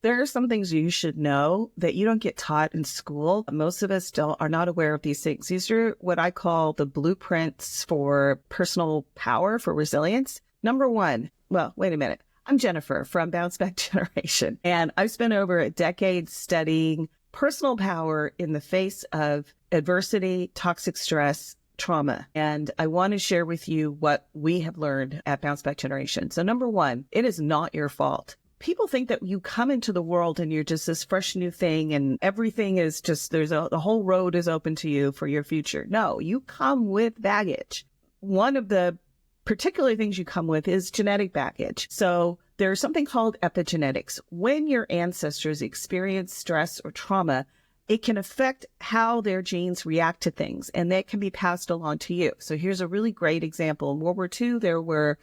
There are some things you should know that you don't get taught in school. Most of us are not aware of these things. These are what I call the blueprints for personal power, for resilience. Number one, well, wait a minute. I'm Jennifer from Bounce Back Generation, and I've spent over a decade studying personal power in the face of adversity, toxic stress, trauma. And I want to share with you what we have learned at Bounce Back Generation. So number one, it is not your fault. People think that you come into the world and you're just this fresh new thing and everything is just, the whole road is open to you for your future. No, you come with baggage. One of the particular things you come with is genetic baggage. So there's something called epigenetics. When your ancestors experience stress or trauma, it can affect how their genes react to things, and that can be passed along to you. So here's a really great example. In World War II, there were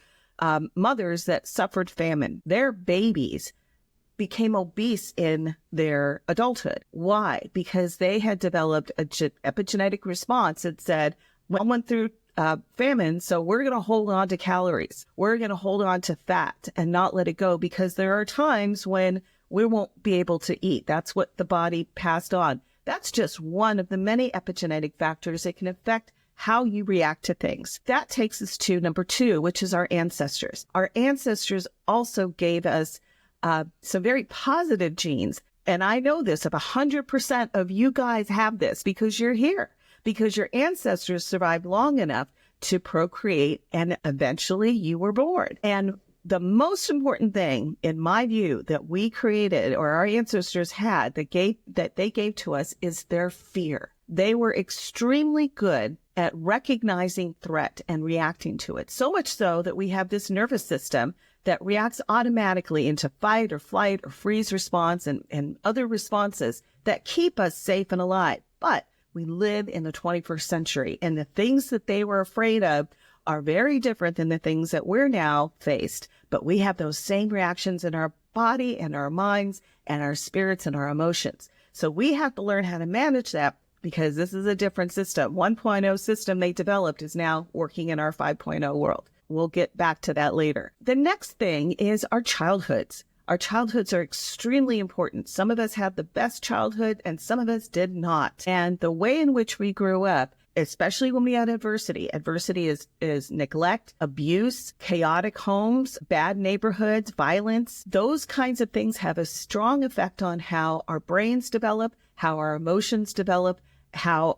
mothers that suffered famine. Their babies became obese in their adulthood. Why? Because they had developed an epigenetic response that said, well, I went through famine, so we're going to hold on to calories. We're going to hold on to fat and not let it go, because there are times when we won't be able to eat. That's what the body passed on. That's just one of the many epigenetic factors that can affect how you react to things. That takes us to number two, which is our ancestors. Our ancestors also gave us some very positive genes. And I know this, if 100% of you guys have this, because you're here, because your ancestors survived long enough to procreate, and eventually you were born. And the most important thing, in my view, that we created, or our ancestors had, that they gave to us, is their fear. They were extremely good at recognizing threat and reacting to it. So much so that we have this nervous system that reacts automatically into fight or flight or freeze response and other responses that keep us safe and alive. But we live in the 21st century, and the things that they were afraid of are very different than the things that we're now faced. But we have those same reactions in our body and our minds and our spirits and our emotions. So we have to learn how to manage that, because this is a different system. 1.0 system they developed is now working in our 5.0 world. We'll get back to that later. The next thing is our childhoods. Our childhoods are extremely important. Some of us had the best childhood and some of us did not. And the way in which we grew up, especially when we had adversity is neglect, abuse, chaotic homes, bad neighborhoods, violence. Those kinds of things have a strong effect on how our brains develop, how our emotions develop, how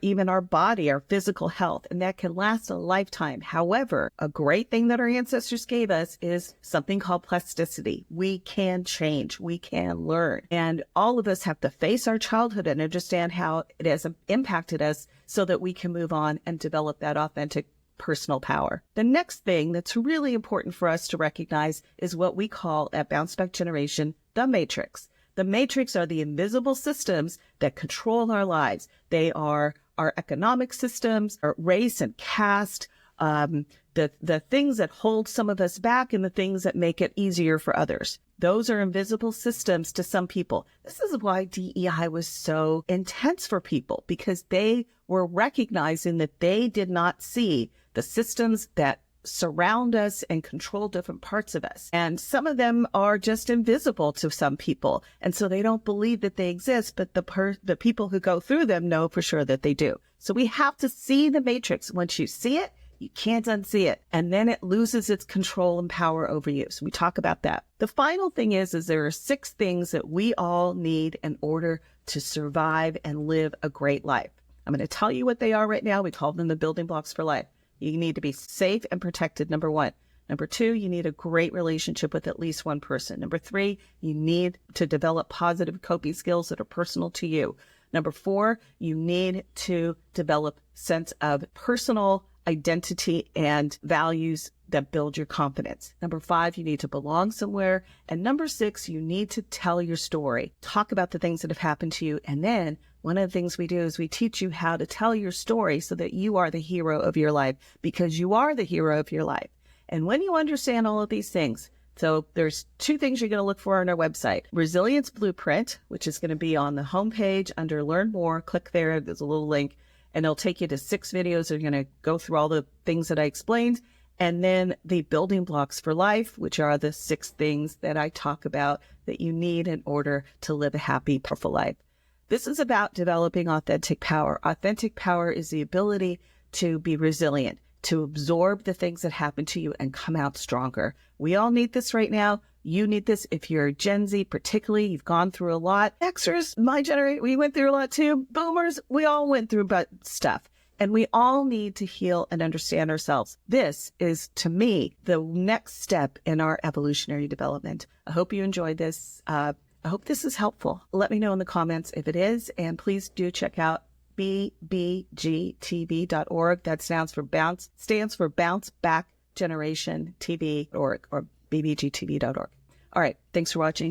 even our body, our physical health, and that can last a lifetime. However, a great thing that our ancestors gave us is something called plasticity. We can change, we can learn, and all of us have to face our childhood and understand how it has impacted us so that we can move on and develop that authentic personal power. The next thing that's really important for us to recognize is what we call at Bounce Back Generation, the matrix. The matrix are the invisible systems that control our lives. They are our economic systems, our race and caste, the things that hold some of us back and the things that make it easier for others. Those are invisible systems to some people. This is why DEI was so intense for people, because they were recognizing that they did not see the systems that surround us and control different parts of us. And some of them are just invisible to some people. And so they don't believe that they exist, but the people who go through them know for sure that they do. So we have to see the matrix. Once you see it, you can't unsee it. And then it loses its control and power over you. So we talk about that. The final thing is there are 6 things that we all need in order to survive and live a great life. I'm going to tell you what they are right now. We call them the building blocks for life. You need to be safe and protected, number 1. Number 2, you need a great relationship with at least one person. Number 3, you need to develop positive coping skills that are personal to you. Number 4, you need to develop sense of personal identity and values that build your confidence. Number 5, you need to belong somewhere. And number 6, you need to tell your story. Talk about the things that have happened to you. And then one of the things we do is we teach you how to tell your story so that you are the hero of your life, because you are the hero of your life. And when you understand all of these things, so there's 2 things you're going to look for on our website. Resilience Blueprint, which is going to be on the homepage under Learn More. Click there. There's a little link, and it'll take you to 6 videos that are going to go through all the things that I explained. And then the building blocks for life, which are the 6 things that I talk about that you need in order to live a happy, powerful life. This is about developing authentic power. Authentic power is the ability to be resilient, to absorb the things that happen to you and come out stronger. We all need this right now. You need this. If you're Gen Z, particularly, you've gone through a lot. Xers, my generation, we went through a lot too. Boomers, we all went through stuff. And we all need to heal and understand ourselves. This is, to me, the next step in our evolutionary development. I hope you enjoyed this. I hope this is helpful. Let me know in the comments if it is. And please do check out bbgtv.org. That stands for Bounce Back Generation TV.org or bbgtv.org. All right. Thanks for watching.